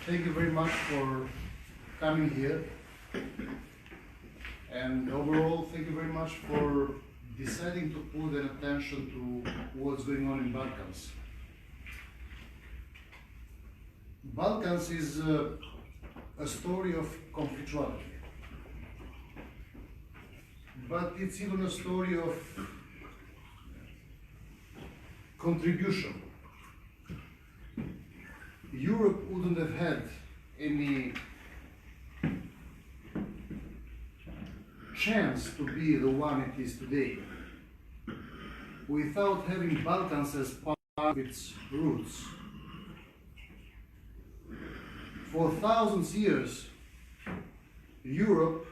Thank you very much for coming here. And overall, thank you very much for deciding to put an attention to what's going on in Balkans. Balkans is a story of conflictuality, but it's even a story of contribution. Europe wouldn't have had any chance to be the one it is today without having Balkans as part of its roots. For thousands of years, Europe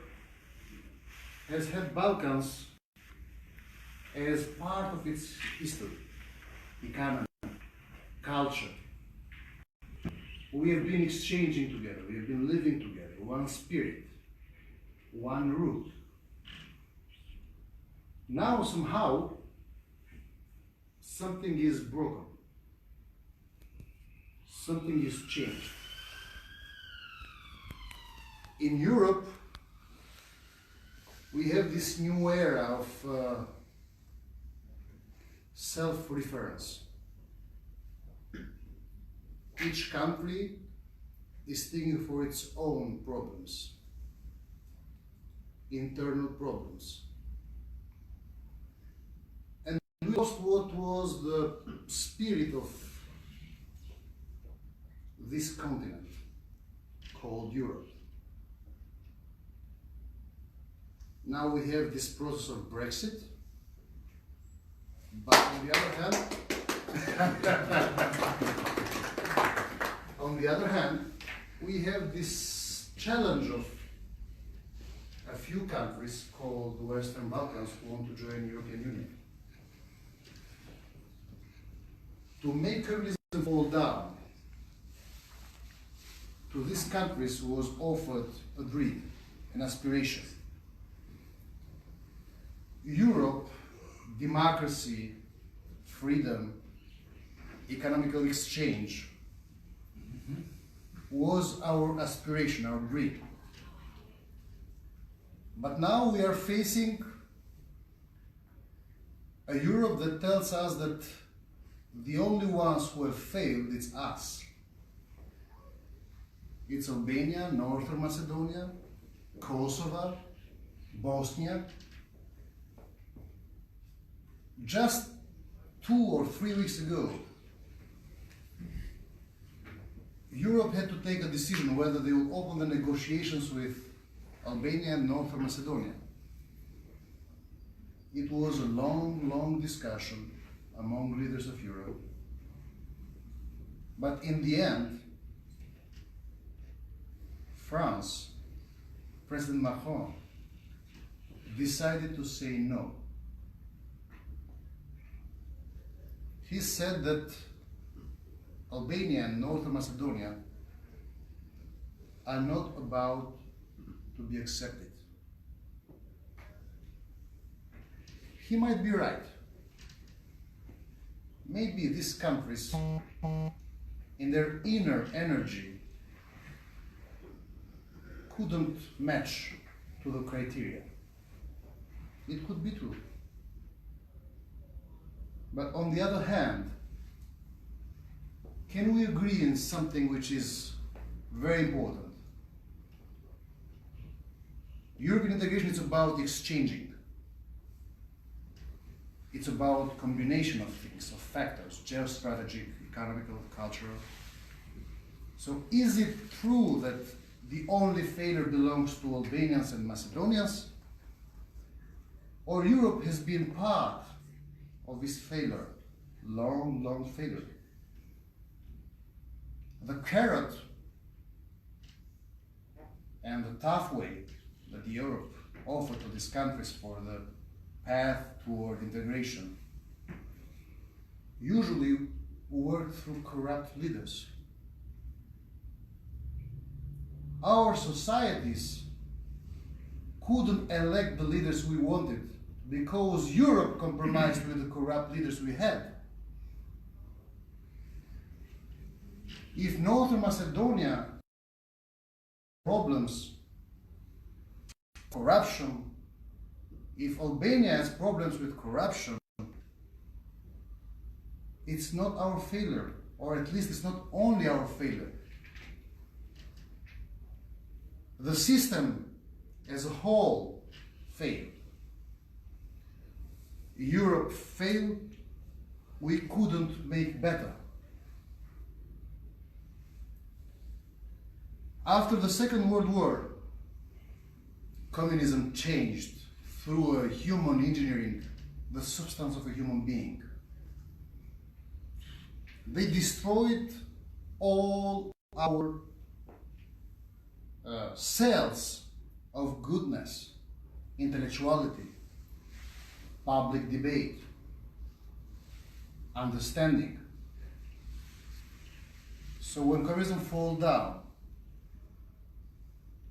has had Balkans as part of its history, economy, culture. We have been exchanging together, we have been living together, one spirit, one root. Now somehow, something is broken. Something is changed. In Europe, we have this new era of self-reference. Each country is thinking for its own problems, internal problems. And we lost what was the spirit of this continent called Europe. Now we have this process of Brexit, but on the other hand, we have this challenge of a few countries called the Western Balkans who want to join the European Union. To make communism fall down, to these countries was offered a dream, an aspiration. Europe, democracy, freedom, economical exchange was our aspiration, our dream. But now we are facing a Europe that tells us that the only ones who have failed is us. It's Albania, Northern Macedonia, Kosovo, Bosnia. Just 2 or 3 weeks ago, Europe had to take a decision whether they would open the negotiations with Albania and Northern Macedonia. It was a long discussion among leaders of Europe. But in the end, France, President Macron, decided to say no. He said that Albania and Northern Macedonia are not about to be accepted. He might be right. Maybe these countries, in their inner energy, couldn't match to the criteria. It could be true. But on the other hand, can we agree in something which is very important? European integration is about exchanging. It's about combination of things, of factors, geostrategic, economical, cultural. So is it true that the only failure belongs to Albanians and Macedonians? Or Europe has been part of this failure, long failure? The carrot and the tough way that Europe offered to these countries for the path toward integration usually worked through corrupt leaders. Our societies couldn't elect the leaders we wanted because Europe compromised with the corrupt leaders we had. If Northern Macedonia problems, corruption, if Albania has problems with corruption, it's not our failure, or at least it's not only our failure. The system as a whole failed. Europe failed. We couldn't make better. After the Second World War, communism changed through a human engineering the substance of a human being. They destroyed all our cells of goodness, intellectuality, public debate, understanding. So when communism fell down,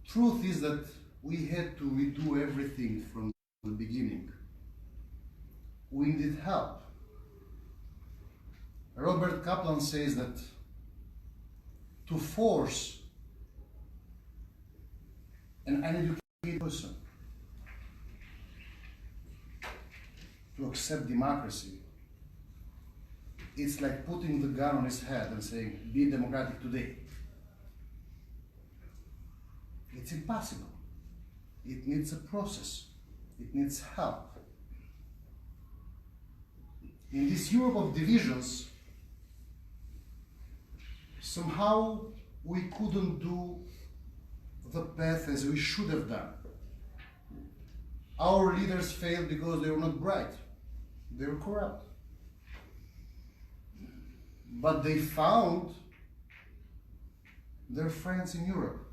truth is that we had to redo everything from the beginning. We needed help. Robert Kaplan says that to force an uneducated person to accept democracy, it's like putting the gun on his head and saying, be democratic today. It's impossible. It needs a process. It needs help. In this Europe of divisions, somehow we couldn't do the path as we should have done. Our leaders failed because they were not bright. They were corrupt. But they found their friends in Europe.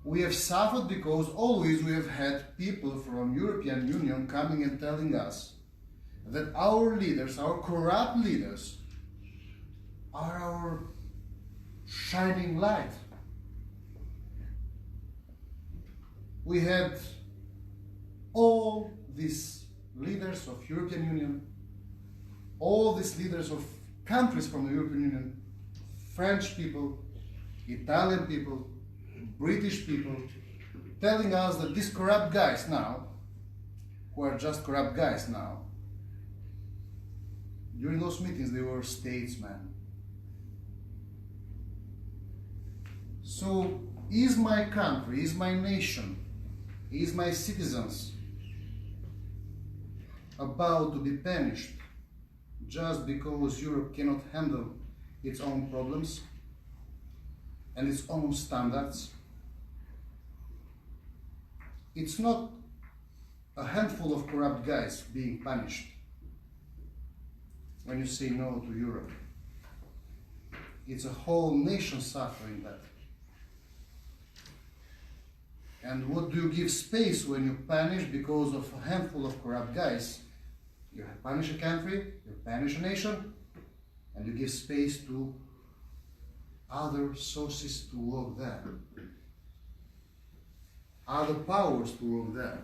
We have suffered because always we have had people from European Union coming and telling us that our leaders, our corrupt leaders, are our shining light. We had all these leaders of European Union, all these leaders of countries from the European Union, French people, Italian people, British people, telling us that these corrupt guys now, who are just corrupt guys now, during those meetings they were statesmen. So is my country, is my nation, is my citizens about to be punished just because Europe cannot handle its own problems and its own standards? It's not a handful of corrupt guys being punished when you say no to Europe. It's a whole nation suffering that. And what do you give space when you punish because of a handful of corrupt guys? You punish a country, you punish a nation, and you give space to other sources to work there, other powers to work there.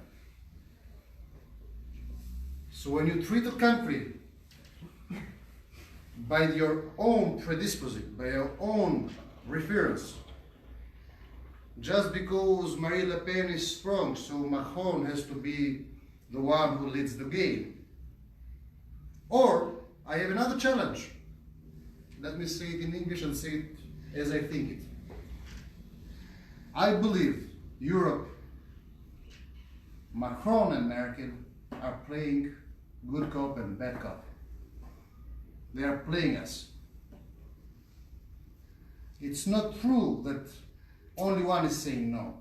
So when you treat a country by your own predisposition, by your own reference, just because Marine Le Pen is strong, so Macron has to be the one who leads the game. Or, I have another challenge. Let me say it in English and say it as I think it. I believe Europe, Macron and Merkel are playing good cop and bad cop. They are playing us. It's not true that only one is saying no.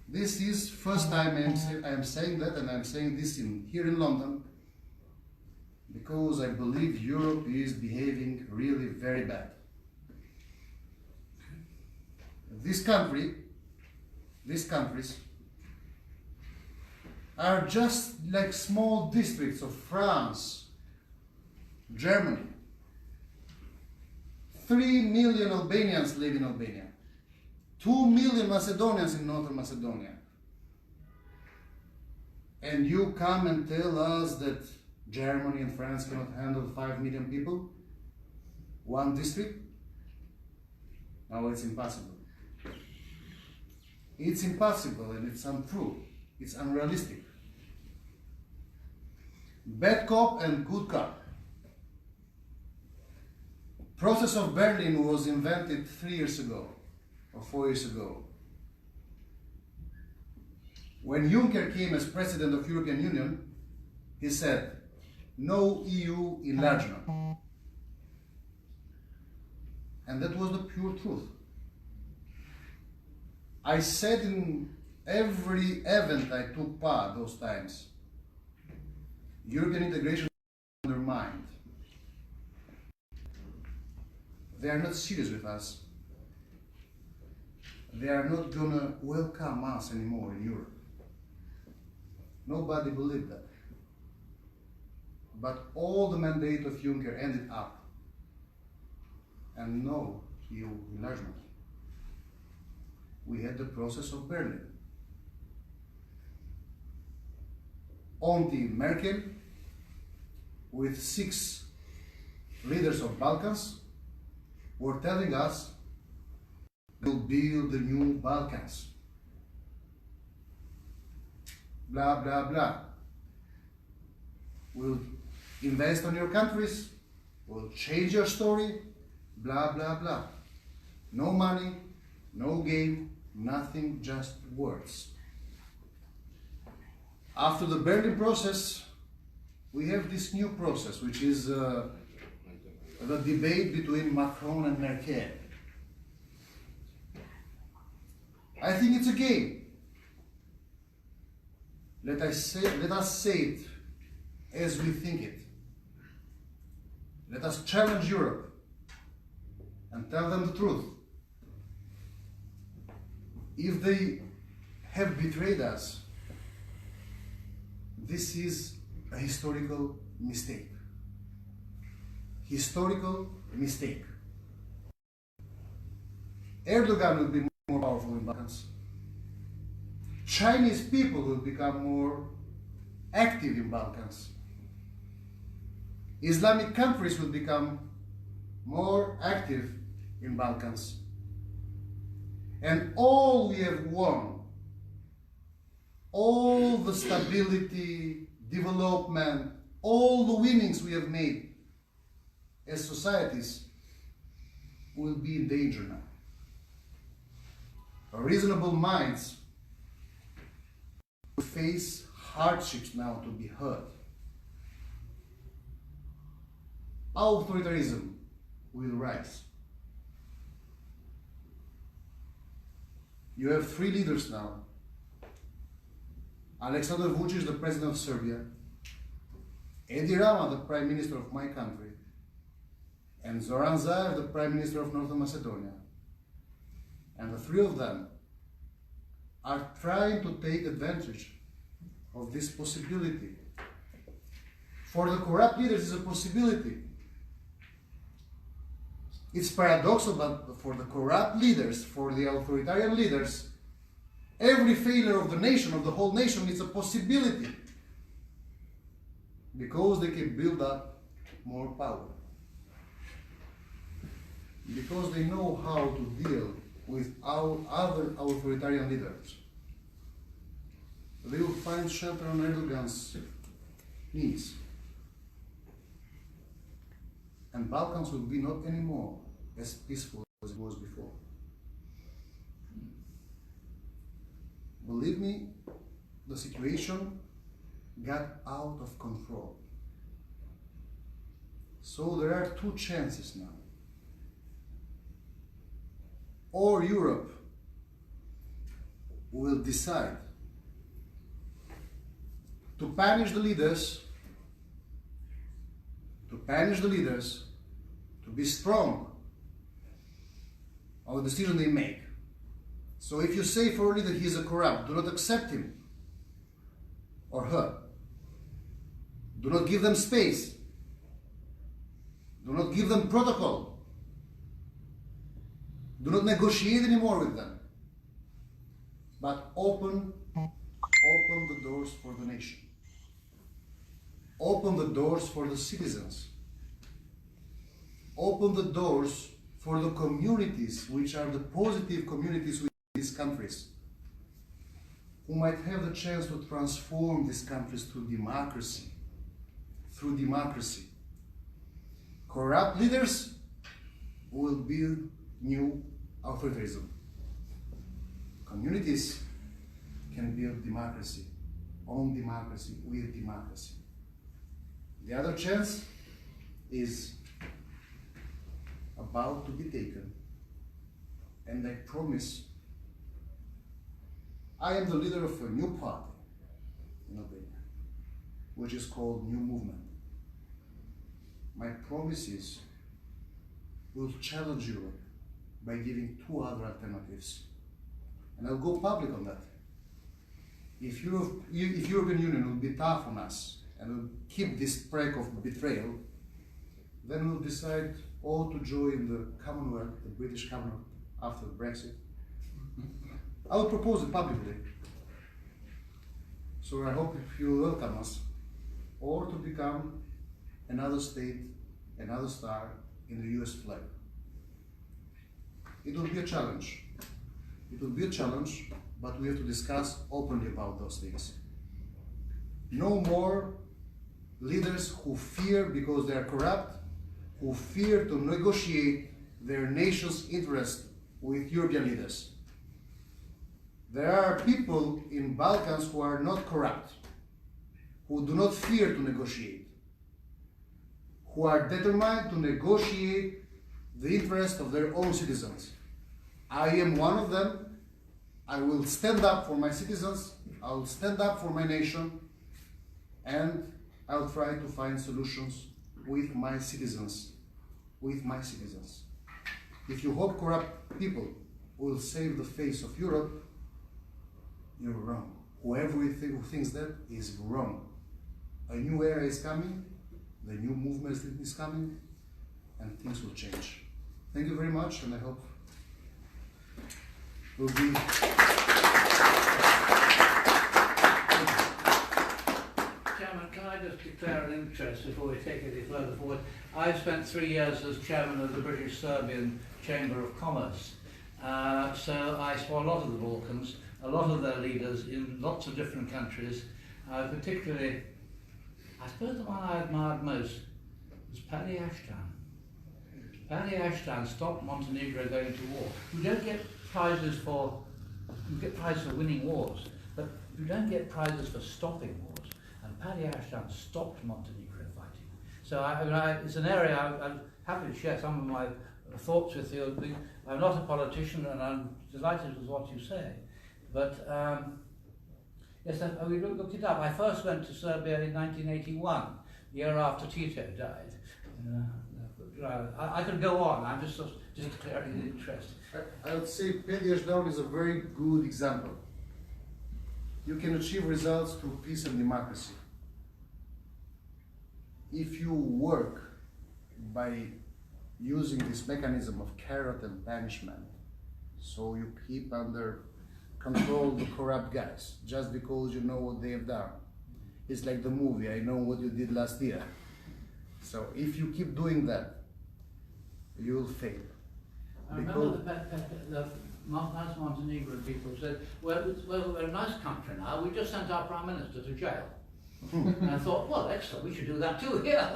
This is first time I am saying that, and I'm saying this here in London, because I believe Europe is behaving really very bad. These countries are just like small districts of France, Germany. 3 million Albanians live in Albania. 2 million Macedonians in Northern Macedonia. And you come and tell us that Germany and France cannot handle 5 million people? one district? No, it's impossible. It's impossible and it's untrue. It's unrealistic. Bad cop and good cop. Process of Berlin was invented 3 years ago or 4 years ago. When Juncker came as president of European Union, he said, no EU enlargement. And that was the pure truth. I said in every event I took part those times, European integration is undermined. They are not serious with us. They are not gonna welcome us anymore in Europe. Nobody believed that. But all the mandate of Juncker ended up, and no EU enlargement. We had the process of Berlin. Auntie Merkel, with 6 leaders of Balkans, were telling us we'll build the new Balkans. Blah, blah, blah. We'll invest on your countries, we'll change your story, blah, blah, blah. No money, no game, nothing, just words. After the Berlin process, we have this new process, which is the debate between Macron and Merkel. I think it's a game. Let us say it as we think it. Let us challenge Europe and tell them the truth. If they have betrayed us, this is a historical mistake. Historical mistake. Erdogan will be more powerful in Balkans. Chinese people will become more active in Balkans. Islamic countries will become more active in Balkans. And all we have won, all the stability, development, all the winnings we have made as societies will be in danger now. Reasonable minds will face hardships now to be heard. Authoritarianism will rise. You have 3 leaders now. Aleksandar Vučić, the president of Serbia, Edi Rama, the prime minister of my country, and Zoran Zaev, the prime minister of North Macedonia. And the 3 of them are trying to take advantage of this possibility. For the corrupt leaders, it's a possibility. It's paradoxical, but for the corrupt leaders, for the authoritarian leaders, every failure of the nation, of the whole nation, is a possibility. Because they can build up more power. Because they know how to deal with our other authoritarian leaders. They will find shelter on Erdogan's knees. And Balkans will be not anymore as peaceful as it was before. Believe me, the situation got out of control. So there are 2 chances now. Or Europe will decide to punish the leaders, to be strong on the decision they make. So if you say for a leader he is a corrupt, do not accept him or her. Do not give them space. Do not give them protocol. Do not negotiate anymore with them. But open the doors for the nation. Open the doors for the citizens. open the doors for the communities which are the positive communities within these countries, who might have the chance to transform these countries through democracy. Through democracy. Corrupt leaders will build new authoritarianism. Communities can build democracy, on democracy, with democracy. The other chance is about to be taken, and I promise I am the leader of a new party in Albania, which is called New Movement. My promise is we'll challenge Europe by giving two other alternatives. And I'll go public on that. If European Union will be tough on us and will keep this streak of betrayal, then we'll decide all to join the Commonwealth, the British Commonwealth, after Brexit. I will propose it publicly. So I hope you will welcome us, or to become another state, another star in the US flag. It will be a challenge. It will be a challenge, but we have to discuss openly about those things. No more leaders who fear because they are corrupt, who fear to negotiate their nation's interest with European leaders. There are people in Balkans who are not corrupt, who do not fear to negotiate, who are determined to negotiate the interest of their own citizens. I am one of them. I will stand up for my citizens, I will stand up for my nation, and I'll try to find solutions with my citizens. With my citizens. If you hope corrupt people will save the face of Europe, you're wrong. Whoever who thinks that is wrong. A new era is coming, the new movement is coming, and things will change. Thank you very much, and I hope we'll be... Chairman, can I just declare an interest before we take it any further forward? I've spent 3 years as chairman of the British-Serbian Chamber of Commerce. So I saw a lot of the Balkans, a lot of their leaders in lots of different countries. Particularly, I suppose the one I admired most was Paddy Ashton. Paddy Ashton stopped Montenegro going to war. You don't get prizes for, you get prizes for winning wars, but you don't get prizes for stopping wars. And Paddy Ashton stopped Montenegro fighting. So it's an area I'm happy to share some of my thoughts with you. I'm not a politician, and I'm delighted with what you say. But yes, we looked it up. I first went to Serbia in 1981, the year after Tito died. I could go on. I'm just declaring an interest. I would say Paddy Ashton is a very good example. You can achieve results through peace and democracy. If you work by using this mechanism of carrot and punishment, so you keep under control the corrupt guys, just because you know what they have done. It's like the movie, I know what you did last year. So if you keep doing that, you will fail. I remember the nice Montenegrin people said, well, we're a nice country now, we just sent our Prime Minister to jail. And I thought, well, excellent, we should do that too here.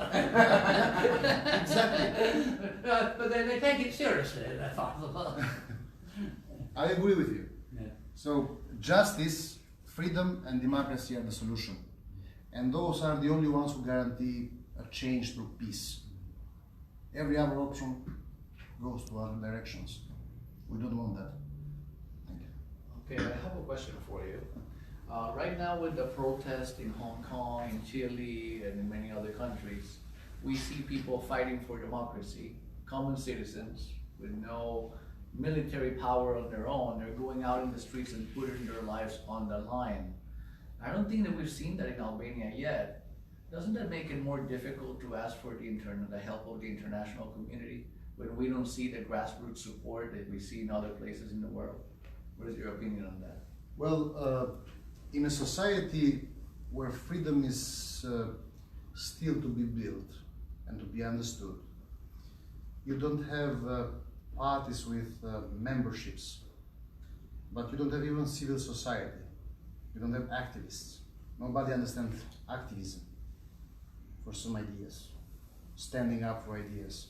Exactly. But they take it seriously, they thought. I agree with you. Yeah. So justice, freedom, and democracy are the solution. And those are the only ones who guarantee a change through peace. Every other option goes to other directions. We don't want that. Thank you. Okay, I have a question for you. Right now with the protest in Hong Kong, in Chile, and in many other countries, we see people fighting for democracy, common citizens with no military power of their own. They're going out in the streets and putting their lives on the line. I don't think that we've seen that in Albania yet. Doesn't that make it more difficult to ask for the help of the international community when we don't see the grassroots support that we see in other places in the world? What is your opinion on that? Well, in a society where freedom is still to be built and to be understood, you don't have parties with memberships, but you don't have even civil society. You don't have activists. Nobody understands activism for some ideas, standing up for ideas.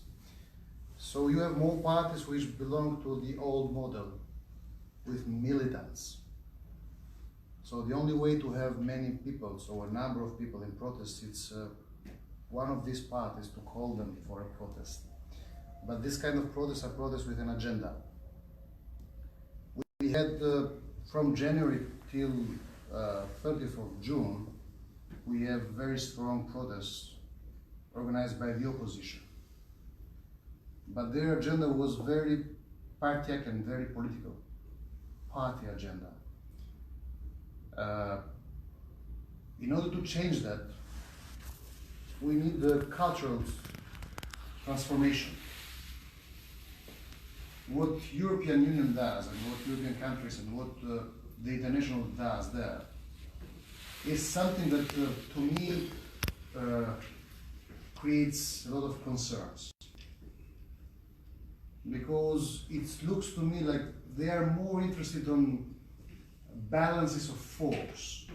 So you have more parties which belong to the old model with militants. So the only way to have many people, so a number of people in protest, it's one of these parties to call them for a protest. But this kind of protests are protests with an agenda. We had from January till 30th of June, we have very strong protests organized by the opposition. But their agenda was very partiak and very political, party agenda. In order to change that, we need the cultural transformation. What European Union does and what European countries and what the international does there is something that to me creates a lot of concerns. Because it looks to me like they are more interested on balances of force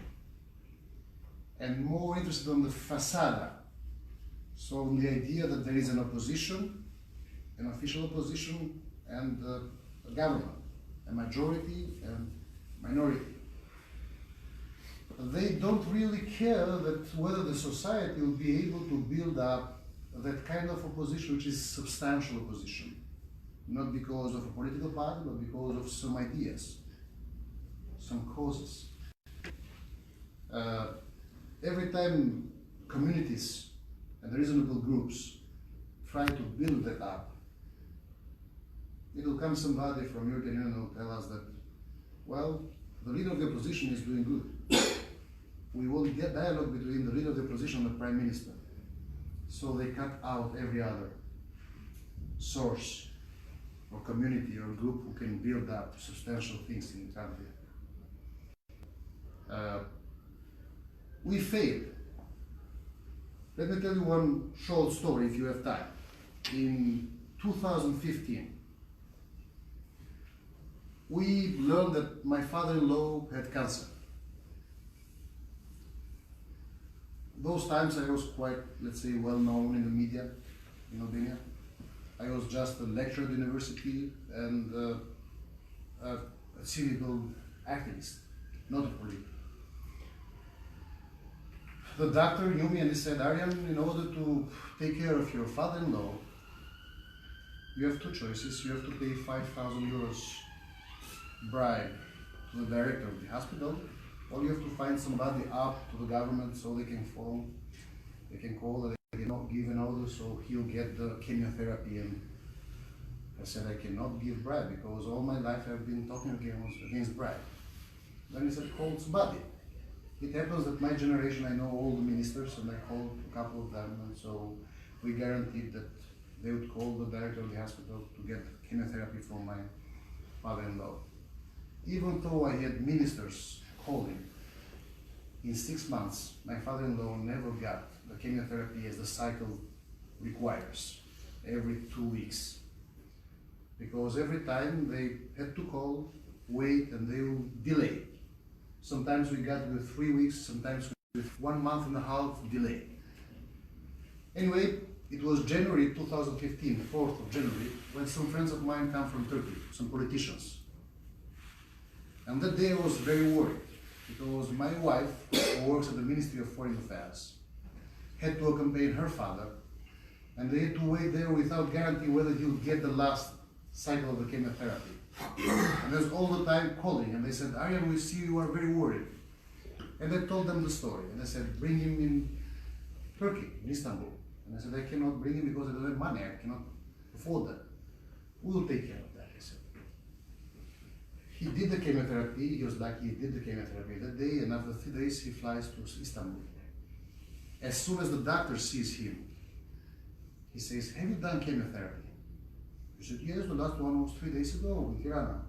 and more interested on the facade. So on the idea that there is an opposition, an official opposition, and a government, a majority and minority. They don't really care that whether the society will be able to build up that kind of opposition which is substantial opposition. Not because of a political party, but because of some ideas, some causes. Every time communities and reasonable groups try to build that up, it will come somebody from European Union who will tell us that, well, the leader of the opposition is doing good. We will get dialogue between the leader of the opposition and the prime minister. So they cut out every other source or community or group who can build up substantial things in the country. We failed. Let me tell you one short story if you have time. In 2015, we learned that my father-in-law had cancer. Those times I was quite, let's say, well known in the media in Albania. I was just a lecturer at the university and a civil activist, not a politician. The doctor knew me and he said, Arian, in order to take care of your father-in-law, you have two choices. You have to pay 5,000 euros bribe to the director of the hospital, or you have to find somebody up to the government so they can phone, they can call, they can give an order so he'll get the chemotherapy. And I said, I cannot give bribe because all my life I've been talking against bribe. Then he said, call somebody. It happens that my generation, I know all the ministers and I called a couple of them, and so we guaranteed that they would call the director of the hospital to get chemotherapy for my father-in-law. Even though I had ministers calling, in 6 months, my father-in-law never got the chemotherapy as the cycle requires, every 2 weeks. Because every time they had to call, wait, and they will delay. Sometimes we got with 3 weeks, sometimes with 1 month and a half delay. Anyway, it was January 2015, 4th of January, when some friends of mine come from Turkey, some politicians. And that day I was very worried, because my wife, who works at the Ministry of Foreign Affairs, had to accompany her father, and they had to wait there without guarantee whether he would get the last cycle of the chemotherapy. And there's all the time calling, and they said, Arian, we see you are very worried. And I told them the story, and I said, bring him in Turkey, in Istanbul. And I said, I cannot bring him because I don't have money, I cannot afford that. We'll take care of that, I said. He did the chemotherapy, he was lucky he did the chemotherapy that day, and after 3 days he flies to Istanbul. As soon as the doctor sees him, he says, have you done chemotherapy? He said, yes, the last one was 3 days ago in Tirana.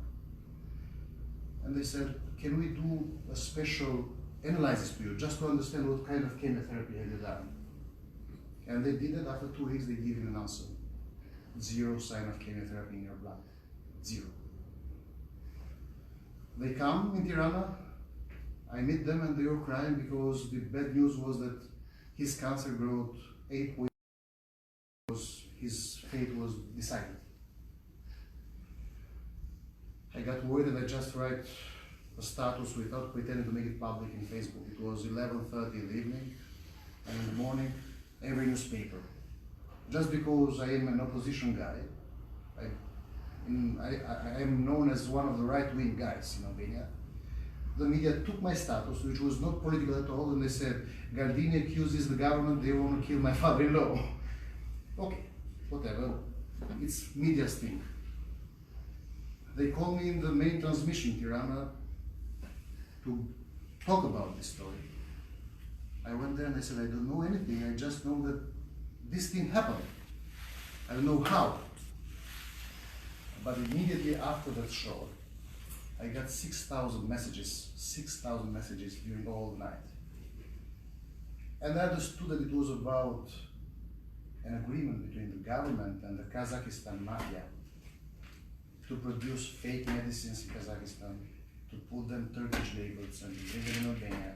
And they said, can we do a special analysis to you, just to understand what kind of chemotherapy have you done? And they did it. After 2 weeks, they gave him an answer. zero sign of chemotherapy in your blood. Zero. They come in Tirana, I meet them and they were crying because the bad news was that his cancer growth 8 weeks, his fate was decided. I got worried and I just write a status without pretending to make it public in Facebook. It was 11:30 in the evening, and in the morning, every newspaper. Just because I am an opposition guy, I am known as one of the right-wing guys in Albania. The media took my status, which was not political at all, and they said, Galdini accuses the government, they want to kill my father-in-law. Okay, whatever, it's media's thing. They called me in the main transmission, Tirana, to talk about this story. I went there and I said, I don't know anything, I just know that this thing happened. I don't know how. But immediately after that show, I got 6,000 messages during all night. And I understood that it was about an agreement between the government and the Kazakhstan mafia to produce fake medicines in Kazakhstan, to put them Turkish labels and bring them in Albania.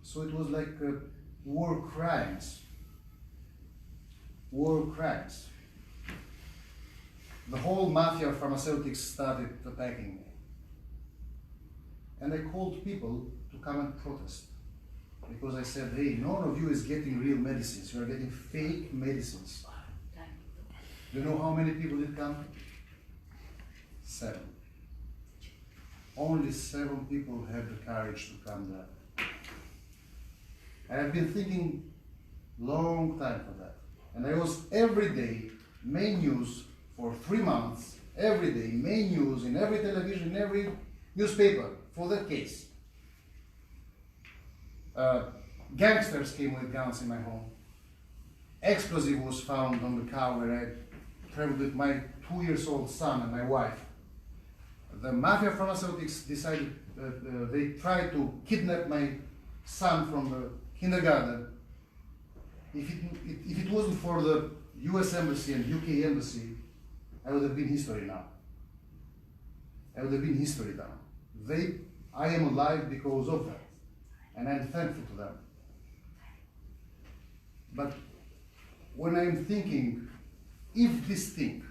So it was like war crimes. War crimes. The whole mafia of pharmaceutics started attacking me. And I called people to come and protest. Because I said, hey, none of you is getting real medicines, you are getting fake medicines. Do you know how many people did come? 7. Only 7 people had the courage to come there. I have been thinking long time for that. And I was every day, main news for 3 months, every day, main news in every television, in every newspaper for that case. Gangsters came with guns in my home. Explosive was found on the car where I traveled with my 2-year-old son and my wife. The mafia pharmaceutics decided, they tried to kidnap my son from the kindergarten. If it wasn't for the US Embassy and UK Embassy, I would have been history now. I would have been history now. I am alive because of that, and I'm thankful to them. But when I'm thinking, if this thing,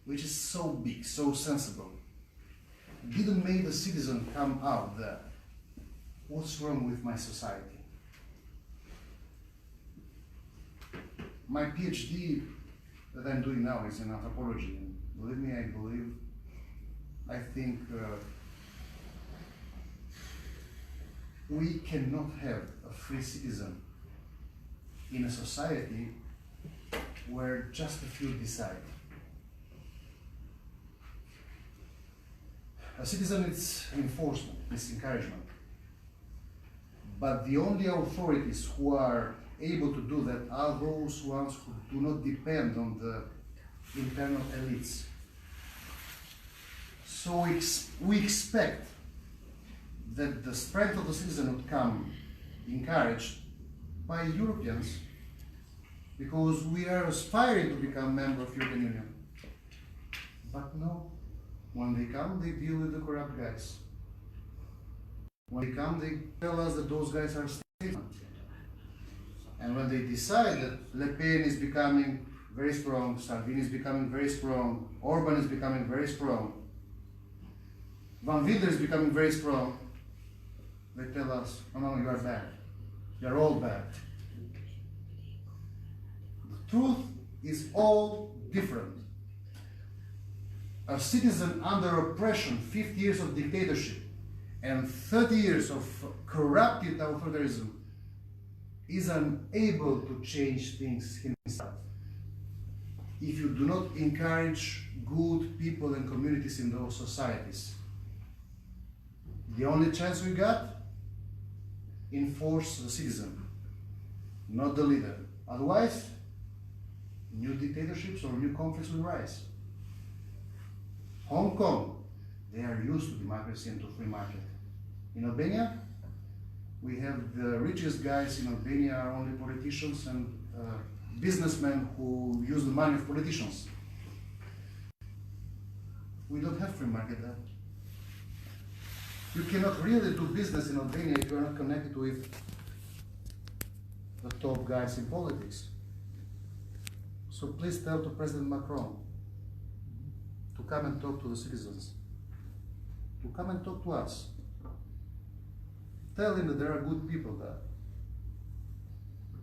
which is so big, so sensible, didn't make the citizen come out there, what's wrong with my society? My PhD that I'm doing now is in anthropology, and believe me, I think we cannot have a free citizen in a society where just a few decide. A citizen is enforcement, it's encouragement. But the only authorities who are able to do that are those ones who do not depend on the internal elites. So we expect that the strength of the citizen would come encouraged by Europeans, because we are aspiring to become member of European Union. But no, when they come, they deal with the corrupt guys. When they come, they tell us that those guys are statesmen. And when they decide that Le Pen is becoming very strong, Salvini is becoming very strong, Orban is becoming very strong, Van Wilder is becoming very strong, they tell us, no, you are bad. You are all bad. The truth is all different. A citizen under oppression, 50 years of dictatorship, and 30 years of corrupted authoritarianism is unable to change things himself. If you do not encourage good people and communities in those societies, the only chance we got, enforce the citizen, not the leader. Otherwise, new dictatorships or new conflicts will rise. Hong Kong, they are used to democracy and to free market. In Albania, we have the richest guys in Albania are only politicians, and businessmen who use the money of politicians. We don't have free market there. You cannot really do business in Albania if you are not connected with the top guys in politics. So please tell to President Macron to come and talk to the citizens, to come and talk to us. Tell him that there are good people there.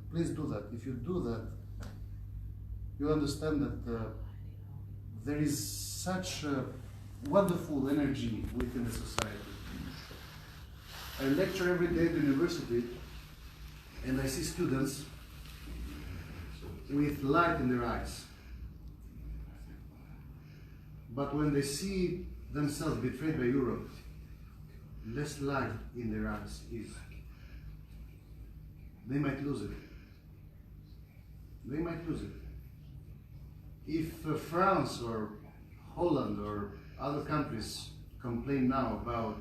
Please do that. If you do that, you understand that there is such a wonderful energy within the society. I lecture every day at the university, and I see students with light in their eyes. But when they see themselves betrayed by Europe, less light in their eyes is. They might lose it. They might lose it. If France or Holland or other countries complain now about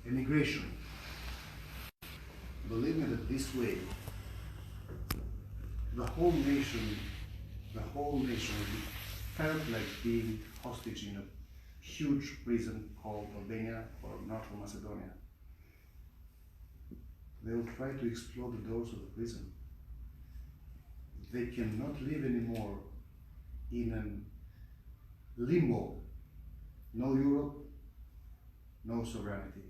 immigration, believe me that this way, the whole nation will be felt like being hostage in a huge prison called Albania or North Macedonia. They will try to explode the doors of the prison. They cannot live anymore in a limbo. No Europe, no sovereignty.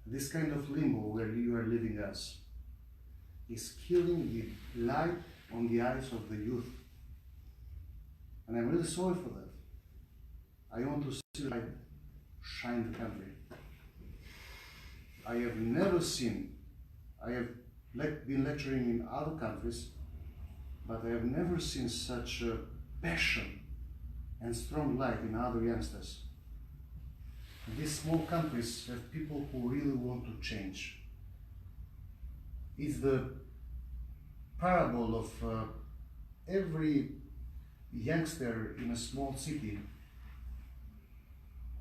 This kind of limbo where you are leaving us is killing the light on the eyes of the youth. And I'm really sorry for that. I want to see light shine the country. I have never seen, I have been lecturing in other countries, but I have never seen such a passion and strong light in other youngsters. These small countries have people who really want to change. It's the parable of every youngster in a small city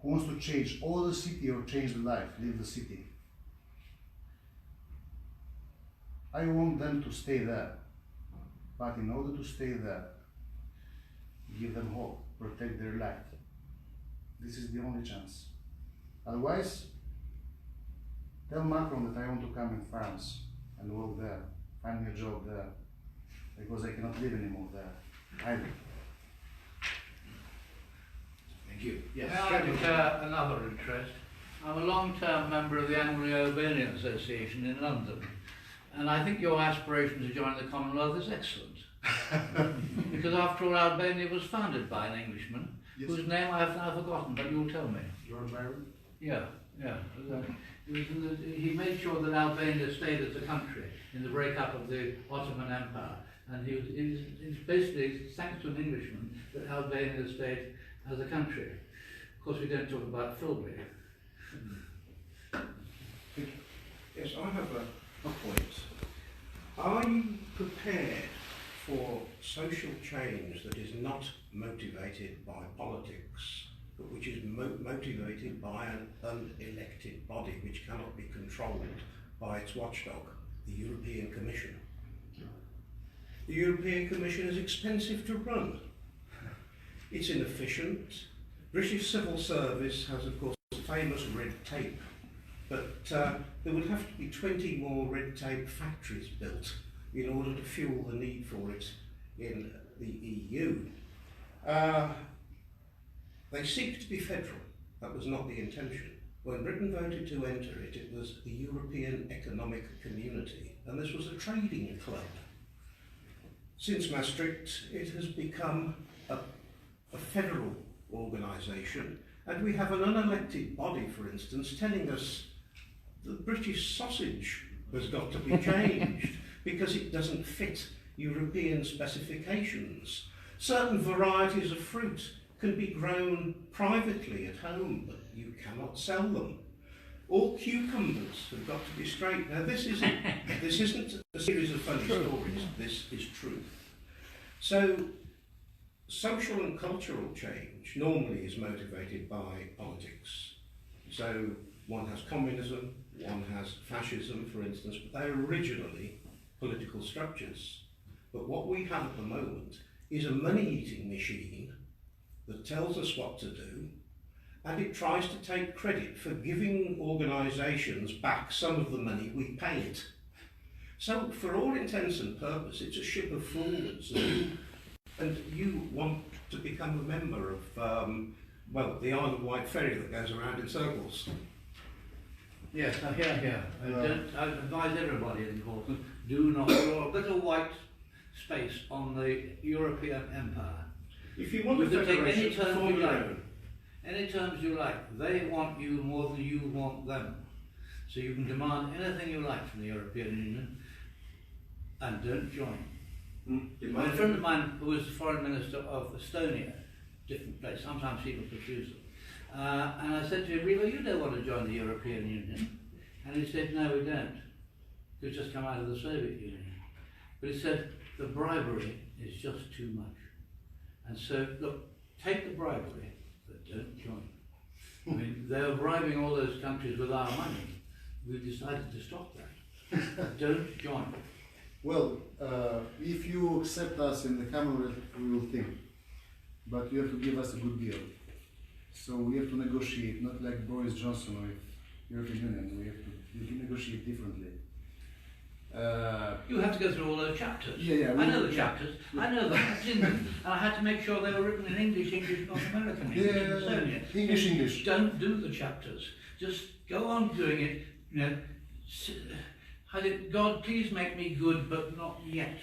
who wants to change all the city or change the life, leave the city. I want them to stay there, but in order to stay there, give them hope, protect their life. This is the only chance. Otherwise, tell Macron that I want to come in France and work there, find me a job there, because I cannot live anymore there either. Thank you. Yes. May I declare another interest? I'm a long-term member of the Anglo-Albanian Association in London, and I think your aspiration to join the Commonwealth is excellent. Because after all, Albania was founded by an Englishman, Yes. whose name I have now forgotten, but you'll tell me. George Byron? Yeah. He made sure that Albania stayed as a country in the breakup of the Ottoman Empire, and it's basically thanks to an Englishman that Albania stayed as a country. Of course, we don't talk about Philby. Yes, I have a point. Are you prepared for social change that is not motivated by politics, but which is motivated by an unelected body which cannot be controlled by its watchdog, the European Commission? The European Commission is expensive to run. It's inefficient. British civil service has, of course, famous red tape, but there would have to be 20 more red tape factories built in order to fuel the need for it in the EU. They seek to be federal. That was not the intention. When Britain voted to enter it, it was the European Economic Community, and this was a trading club. Since Maastricht, it has become a federal organisation, and we have an unelected body, for instance, telling us the British sausage has got to be changed because it doesn't fit European specifications. Certain varieties of fruit can be grown privately at home, but you cannot sell them. All cucumbers have got to be straight. Now this isn't a series of funny stories, this is truth. So social and cultural change normally is motivated by politics. So one has communism, one has fascism, for instance, but they're originally political structures. But what we have at the moment is a money-eating machine that tells us what to do, and it tries to take credit for giving organisations back some of the money we pay it. So, for all intents and purposes, it's a ship of fools, and you want to become a member of, well, the Isle of Wight ferry that goes around in circles. Yes, I hear. I advise everybody in Portland, do not draw a little white space on the European empire. If you want You to can take any federation, terms form you your like. own. Any terms you like. They want you more than you want them. So you can demand anything you like from the European Union, and don't join. A friend of mine who was the foreign minister of Estonia, different place, sometimes people confuse them, and I said to him, "Riva, you don't want to join the European Union?" And he said, "No, we don't. We've just come out of the Soviet Union." But he said, "The bribery is just too much. And so, look, take the bribery, but don't join." I mean, they were bribing all those countries with our money. We've decided to stop that. Don't join. Well, if you accept us in the Commonwealth, we will think. But you have to give us a good deal. So we have to negotiate, not like Boris Johnson with European Union. We have to negotiate differently. You have to go through all those chapters. Yeah, I know the chapters. I know them. I've seen them. And I had to make sure they were written in English, North American English, Estonia. English. Don't do the chapters. Just go on doing it. You know, God, please make me good, but not yet.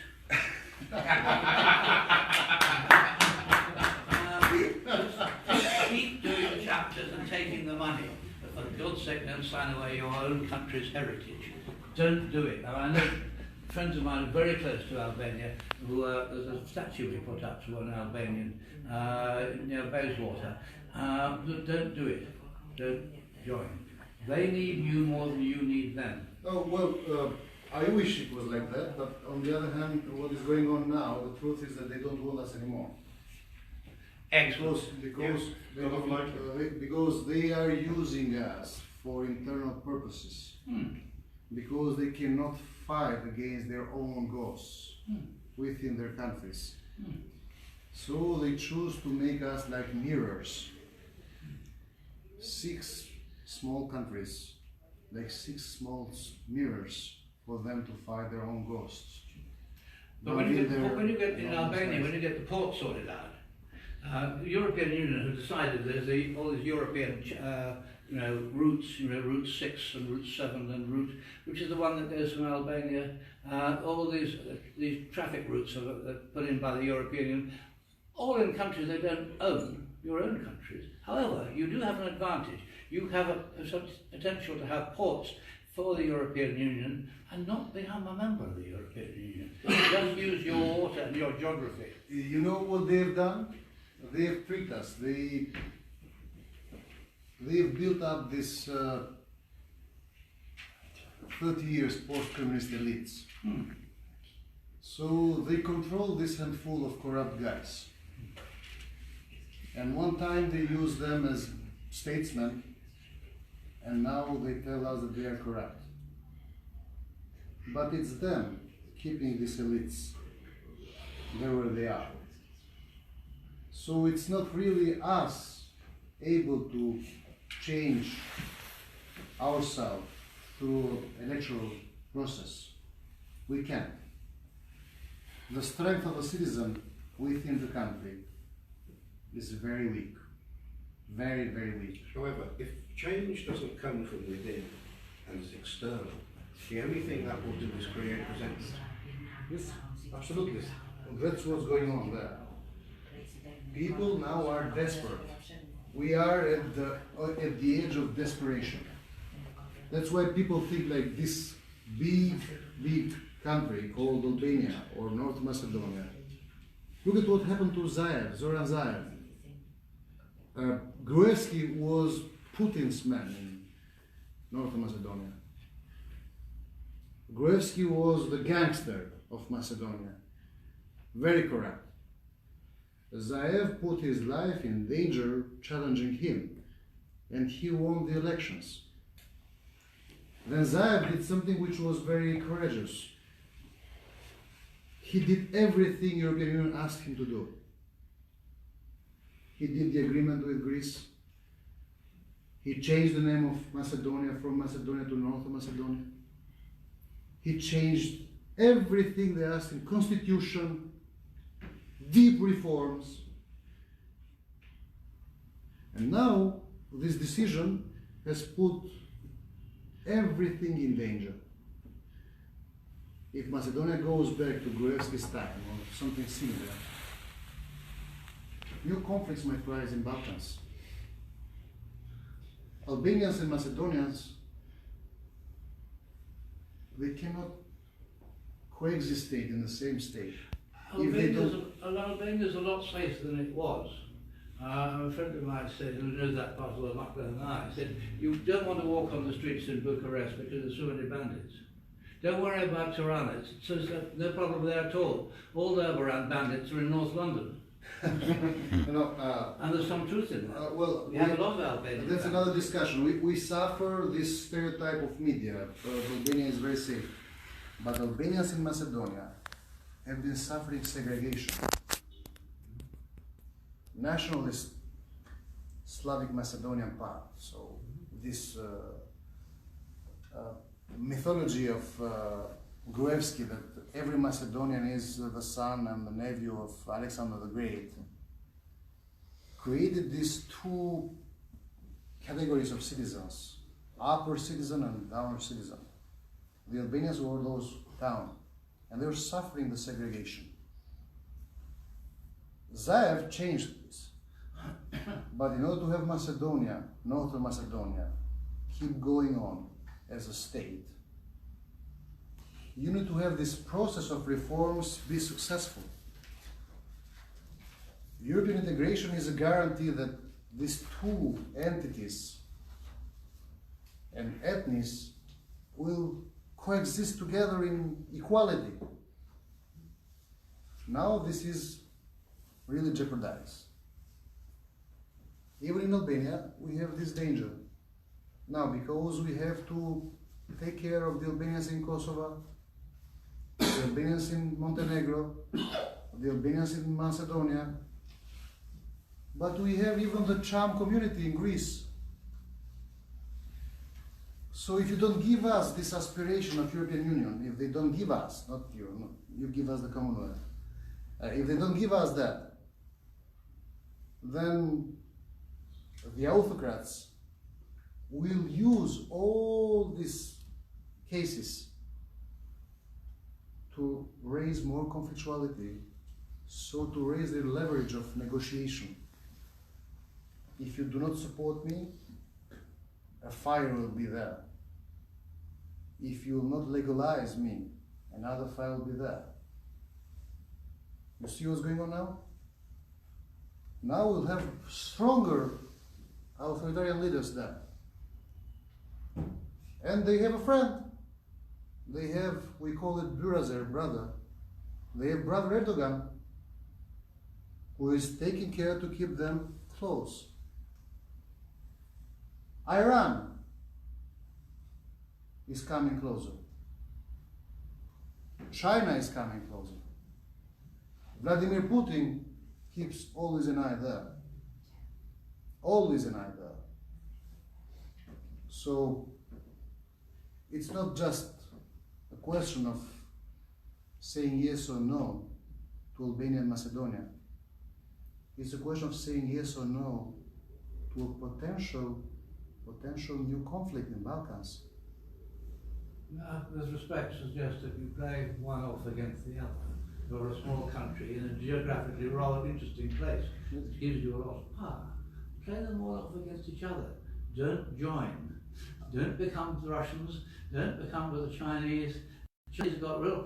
Just keep doing the chapters and taking the money. But for God's sake, don't sign away your own country's heritage. Don't do it. I know friends of mine very close to Albania, who there's a statue we put up to an Albanian near Bayswater. Don't do it. Don't join. They need you more than you need them. Oh, well, I wish it was like that, but on the other hand, what is going on now, the truth is that they don't want us anymore. Excellent. Because they are using us for internal purposes. Because they cannot fight against their own goals within their countries. So they choose to make us like mirrors. 6 small countries, like 6 small mirrors for them to fight their own ghosts. But when you get in Albania, when you get the port sorted out, the European Union have decided there's all these European routes, Route 6 and Route 7 and Route, which is the one that goes from Albania. All these traffic routes are put in by the European Union, all in countries they don't own, your own countries. However, you do have an advantage. You have a potential to have ports for the European Union and not become a member of the European Union. Just use your water and your geography. You know what they've done? They have tricked us. They've built up this 30 years post-communist elites. So they control this handful of corrupt guys. And one time they used them as statesmen, and now they tell us that they are corrupt. But it's them keeping these elites there where they are. So it's not really us able to change ourselves through electoral process. We can't. The strength of a citizen within the country is very weak. Very, very weak. However, if change doesn't come from within and is external, the only thing that will do is create resentment. Yes, absolutely. That's what's going on there. People now are desperate. We are at the edge of desperation. That's why people think like this big country called Albania or North Macedonia. Look at what happened to Zoran Zaev. Gruevski was Putin's man in North Macedonia. Gruevski was the gangster of Macedonia. Very corrupt. Zaev put his life in danger challenging him, and he won the elections. Then Zaev did something which was very courageous. he did everything European Union asked him to do. He did the agreement with Greece. He changed the name of Macedonia from Macedonia to North Macedonia. He changed everything they asked him, constitution, deep reforms. And now this decision has put everything in danger. If Macedonia goes back to Gruevski's time or something similar, new conflicts might rise in Balkans. Albanians and Macedonians, they cannot coexistate in the same state. Albania is a lot safer than it was. A friend of mine said, who knows that part of the lot better than I, said, you don't want to walk on the streets in Bucharest because there's so many bandits. Don't worry about Tirana, so no problem there at all. All the Oberan bandits are in North London. And there's some truth in that. Well, we have a lot of Albanians. That's another discussion. We suffer this stereotype of media. Albania is very safe. But Albanians in Macedonia have been suffering segregation. Nationalist Slavic Macedonian part. So this mythology of Gruevski that every Macedonian is the son and the nephew of Alexander the Great created these two categories of citizens, upper citizen and downer citizen. The Albanians were those down, and they were suffering the segregation. Zaev changed this, but in order to have Macedonia, Northern Macedonia, keep going on as a state, you need to have this process of reforms be successful. European integration is a guarantee that these two entities and ethnies will coexist together in equality. Now this is really jeopardized. Even in Albania, we have this danger. Now, because we have to take care of the Albanians in Kosovo, the Albanians in Montenegro, the Albanians in Macedonia, but we have even the Cham community in Greece. So if you don't give us this aspiration of European Union, if they don't give us, not you, no, you give us the Commonwealth, if they don't give us that, then the autocrats will use all these cases to raise more conflictuality, so to raise the leverage of negotiation. If you do not support me, a fire will be there. If you will not legalize me, another fire will be there. You see what's going on now? Now we'll have stronger authoritarian leaders there. And they have a friend. They have, we call it Burazer, brother. They have brother Erdogan, who is taking care to keep them close. Iran is coming closer. China is coming closer. Vladimir Putin keeps always an eye there. Always an eye there. So it's not just a question of saying yes or no to Albania and Macedonia. It's a question of saying yes or no to a potential new conflict in Balkans. With respect, suggest that you play one off against the other. You're a small country in a geographically rather interesting place. It gives you a lot of power. Play them all off against each other. Don't join. Don't become the Russians. Don't become with the Chinese. The Chinese have got real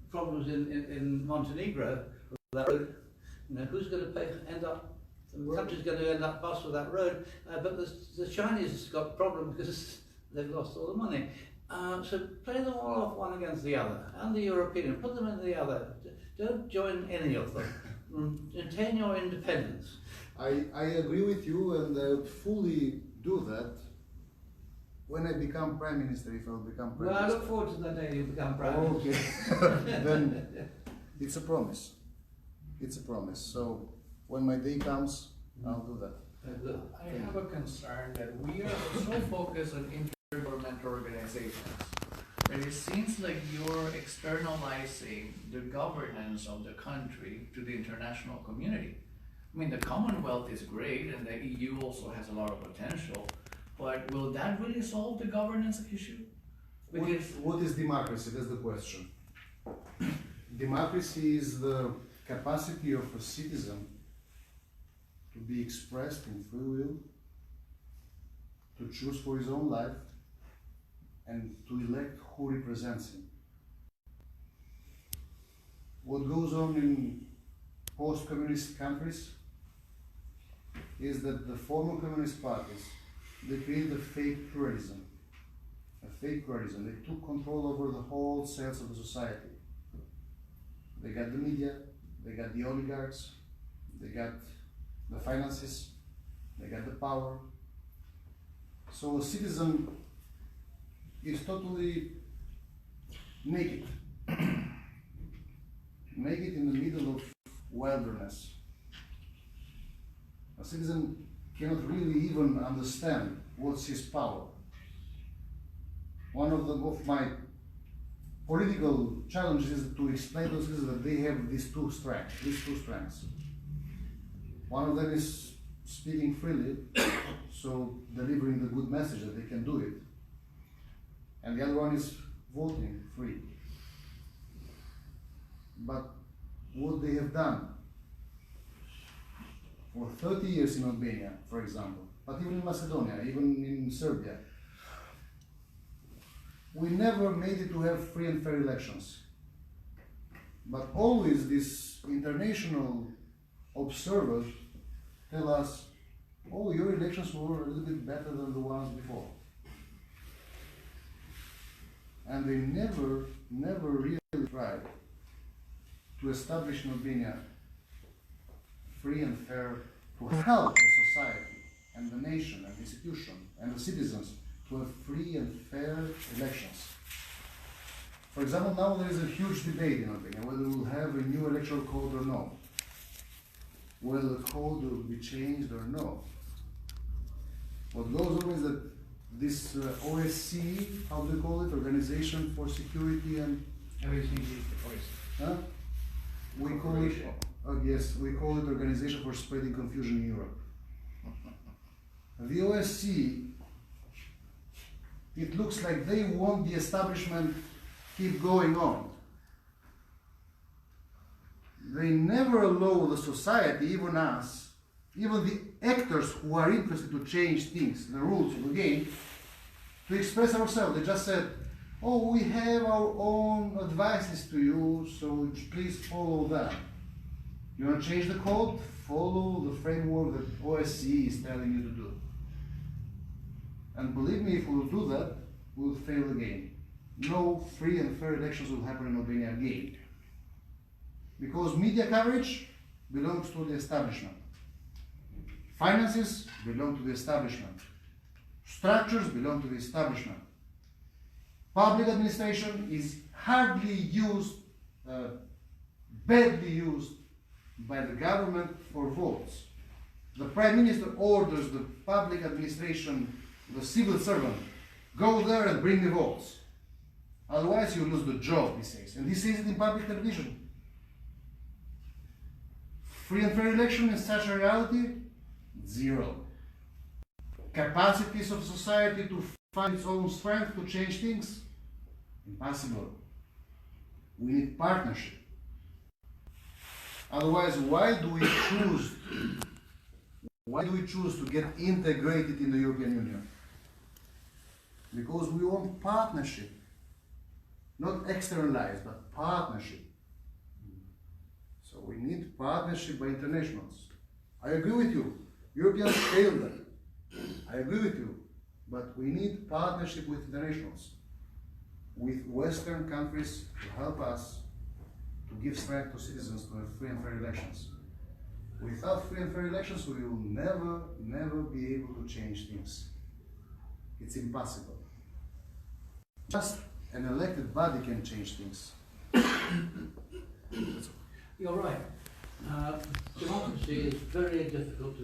problems in Montenegro. That road. You know, who's going to pay? The country's going to end up bust with that road. But the Chinese have got a problem because they've lost all the money. So play them all off one against the other, and the European, put them in the other. Don't join any of them. Maintain your independence. I agree with you, and I would fully do that when I become Prime Minister, if I'll become Prime Well, I Minister. look forward to the day you become Prime Minister. Okay, then it's a promise. It's a promise. So when my day comes, I'll do that. I have a concern that we are so focused on intergovernmental organizations that it seems like you're externalizing the governance of the country to the international community. I mean, the Commonwealth is great and the EU also has a lot of potential, but will that really solve the governance issue? Because What is democracy? That's the question. Democracy is the capacity of a citizen to be expressed in free will, to choose for his own life, and to elect who represents him. What goes on in post-communist countries is that the former communist parties, they created a fake pluralism. A fake pluralism. They took control over the whole cells of the society. They got the media, they got the oligarchs, they got the finances, they got the power. So a citizen is totally naked. Naked in the middle of wilderness. A citizen cannot really even understand what's his power. One of my political challenges is to explain to citizens that they have these two strengths. One of them is speaking freely, so delivering the good message that they can do it. And the other one is voting free. But what they have done for 30 years in Albania, for example, but even in Macedonia, even in Serbia, we never made it to have free and fair elections. But always these international observers tell us, oh, your elections were a little bit better than the ones before. And they never really tried to establish in Albania free and fair, to help the society and the nation and the institution and the citizens to have free and fair elections. For example, now there is a huge debate in Albania whether we'll have a new electoral code or no, whether the code will be changed or no. What goes on is that this OSCE, how do you call it, Organization for Security and we call it, yes, we call it Organization for Spreading Confusion in Europe. The OSCE, it looks like they want the establishment keep going on. They never allow the society, even us, even the actors who are interested to change things, the rules of the game, to express ourselves. They just said, oh, we have our own advices to you, so please follow them. You want to change the code? Follow the framework that OSCE is telling you to do. And believe me, if we will do that, we will fail again. No free and fair elections will happen in Albania again. Because media coverage belongs to the establishment. Finances belong to the establishment. Structures belong to the establishment. Public administration is hardly used, badly used by the government for votes. The Prime Minister orders the public administration, the civil servant, go there and bring the votes. Otherwise you lose the job, he says. And he says it in public television. Free and fair election in such a reality? Zero. Capacities of society to find its own strength to change things? Impossible. We need partnership. Otherwise, why do we choose to get integrated in the European Union? Because we want partnership. Not externalized, but partnership. So we need partnership by internationals. I agree with you. Europeans failed that. I agree with you. But we need partnership with internationals, with Western countries to help us to give strength to citizens to have free and fair elections. Without free and fair elections, we will never be able to change things. It's impossible. Just an elected body can change things. You're right. Democracy is very difficult to